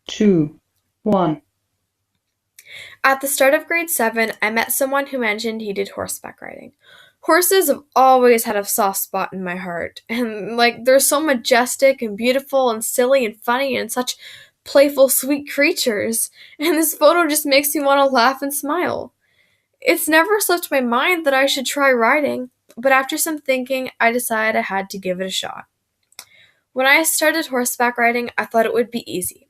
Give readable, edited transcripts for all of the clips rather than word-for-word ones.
two, one. At the start of grade 7, I met someone who mentioned he did horseback riding. Horses have always had a soft spot in my heart, and they're so majestic and beautiful and silly and funny and such playful, sweet creatures. And this photo just makes me want to laugh and smile. It's never slipped my mind that I should try riding, but after some thinking, I decided I had to give it a shot. When I started horseback riding, I thought it would be easy.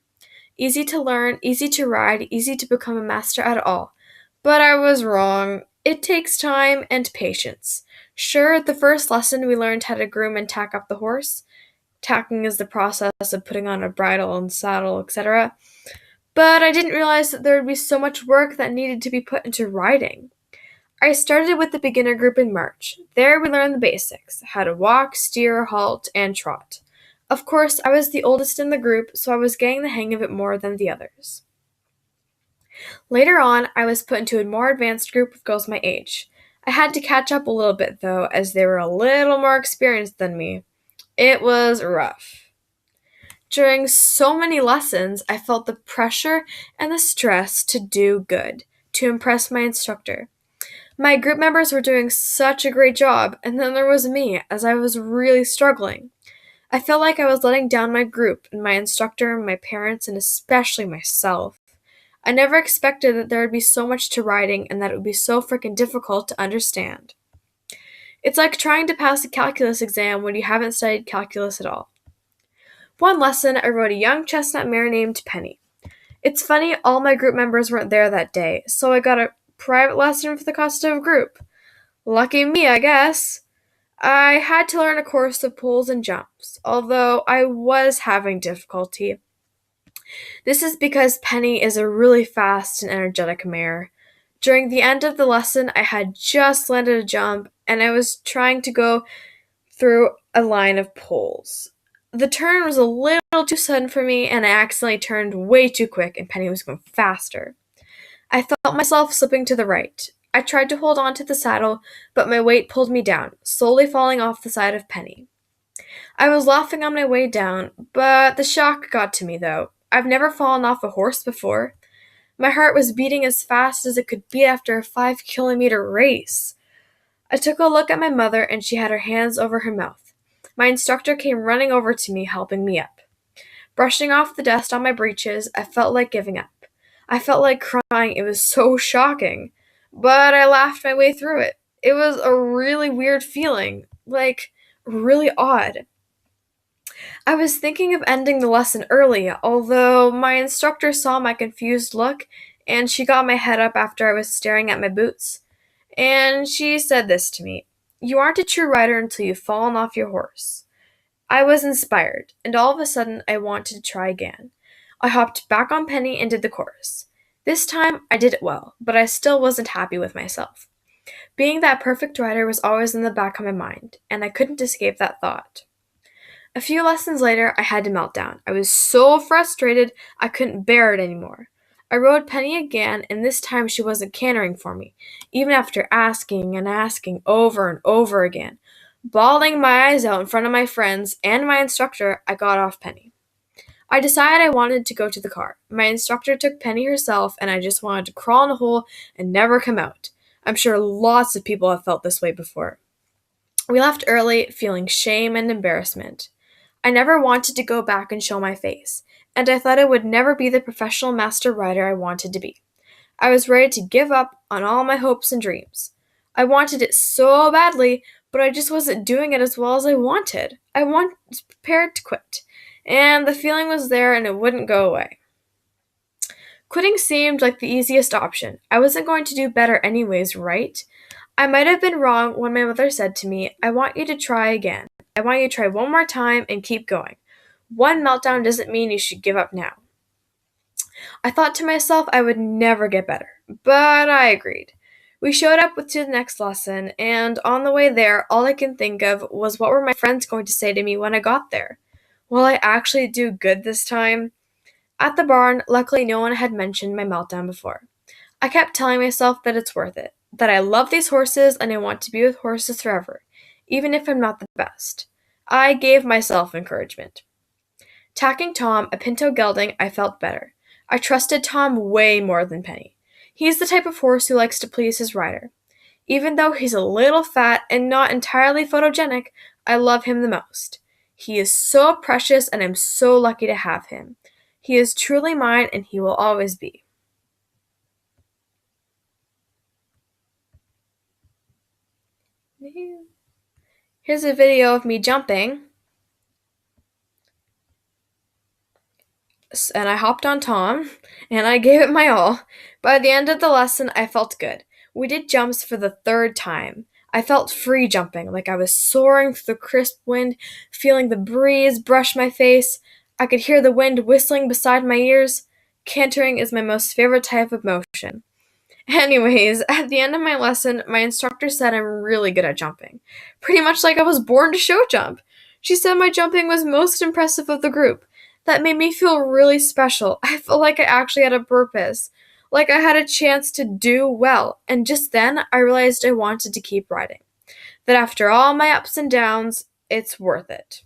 Easy to learn, easy to ride, easy to become a master at all. But I was wrong. It takes time and patience. Sure, the first lesson we learned how to groom and tack up the horse. Tacking is the process of putting on a bridle and saddle, etc. But I didn't realize that there would be so much work that needed to be put into riding. I started with the beginner group in March. There we learned the basics how to walk, steer, halt, and trot. Of course, I was the oldest in the group, so I was getting the hang of it more than the others. Later on, I was put into a more advanced group of girls my age. I had to catch up a little bit, though, as they were a little more experienced than me. It was rough. During so many lessons, I felt the pressure and the stress to do good, to impress my instructor. My group members were doing such a great job, and then there was me, as I was really struggling. I felt like I was letting down my group and my instructor, my parents, and especially myself. I never expected that there would be so much to writing and that it would be so freaking difficult to understand. It's like trying to pass a calculus exam when you haven't studied calculus at all. One lesson, I rode a young chestnut mare named Penny. It's funny, all my group members weren't there that day, so I got a private lesson for the cost of a group. Lucky me, I guess. I had to learn a course of pulls and jumps, although I was having difficulty. This is because Penny is a really fast and energetic mare. During the end of the lesson, I had just landed a jump and I was trying to go through a line of poles. The turn was a little too sudden for me and I accidentally turned way too quick and Penny was going faster. I felt myself slipping to the right. I tried to hold on to the saddle, but my weight pulled me down, slowly falling off the side of Penny. I was laughing on my way down, but the shock got to me though. I've never fallen off a horse before. My heart was beating as fast as it could beat after a 5 kilometer race. I took a look at my mother and she had her hands over her mouth. My instructor came running over to me, helping me up. Brushing off the dust on my breeches, I felt like giving up. I felt like crying. It was so shocking. But I laughed my way through it. It was a really weird feeling, really odd. I was thinking of ending the lesson early, although my instructor saw my confused look and she got my head up after I was staring at my boots. And she said this to me: "You aren't a true rider until you've fallen off your horse." I was inspired, and all of a sudden I wanted to try again. I hopped back on Penny and did the chorus. This time I did it well, but I still wasn't happy with myself. Being that perfect rider was always in the back of my mind, and I couldn't escape that thought. A few lessons later, I had to melt down. I was so frustrated I couldn't bear it anymore. I rode Penny again, and this time she wasn't cantering for me, even after asking and asking over and over again. Bawling my eyes out in front of my friends and my instructor, I got off Penny. I decided I wanted to go to the car. My instructor took Penny herself, and I just wanted to crawl in a hole and never come out. I'm sure lots of people have felt this way before. We left early, feeling shame and embarrassment. I never wanted to go back and show my face, and I thought I would never be the professional master rider I wanted to be. I was ready to give up on all my hopes and dreams. I wanted it so badly, but I just wasn't doing it as well as I wanted. Was prepared to quit, and the feeling was there and it wouldn't go away. Quitting seemed like the easiest option. I wasn't going to do better anyways, right? I might have been wrong when my mother said to me, "I want you to try again. I want you to try one more time and keep going. One meltdown doesn't mean you should give up now." I thought to myself I would never get better, but I agreed. We showed up to the next lesson, and on the way there, all I could think of was what were my friends going to say to me when I got there? Will I actually do good this time? At the barn, luckily no one had mentioned my meltdown before. I kept telling myself that it's worth it, that I love these horses and I want to be with horses forever, even if I'm not the best. I gave myself encouragement. Tacking Tom a pinto gelding, I felt better. I trusted Tom way more than Penny. He's the type of horse who likes to please his rider. Even though he's a little fat and not entirely photogenic, I love him the most. He is so precious and I'm so lucky to have him. He is truly mine and he will always be. Here's a video of me jumping. And I hopped on Tom, and I gave it my all. By the end of the lesson, I felt good. We did jumps for the third time. I felt free jumping, like I was soaring through the crisp wind, feeling the breeze brush my face. I could hear the wind whistling beside my ears. Cantering is my most favorite type of motion. Anyways, at the end of my lesson, my instructor said I'm really good at jumping. Pretty much like I was born to show jump. She said my jumping was most impressive of the group. That made me feel really special. I felt like I actually had a purpose. Like I had a chance to do well. And just then, I realized I wanted to keep riding. That after all my ups and downs, it's worth it.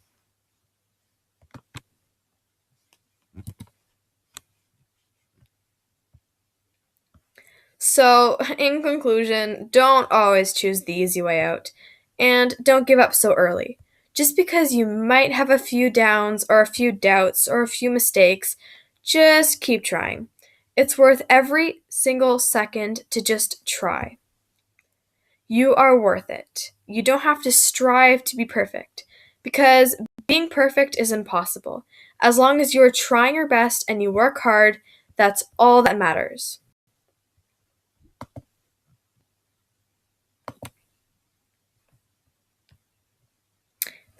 So, in conclusion, don't always choose the easy way out, and don't give up so early. Just because you might have a few downs, or a few doubts, or a few mistakes, just keep trying. It's worth every single second to just try. You are worth it. You don't have to strive to be perfect, because being perfect is impossible. As long as you are trying your best and you work hard, that's all that matters.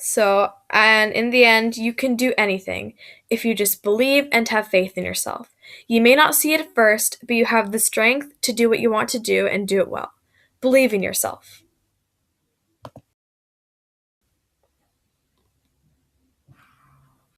So, and in the end, you can do anything if you just believe and have faith in yourself. You may not see it at first, but you have the strength to do what you want to do and do it well. Believe in yourself.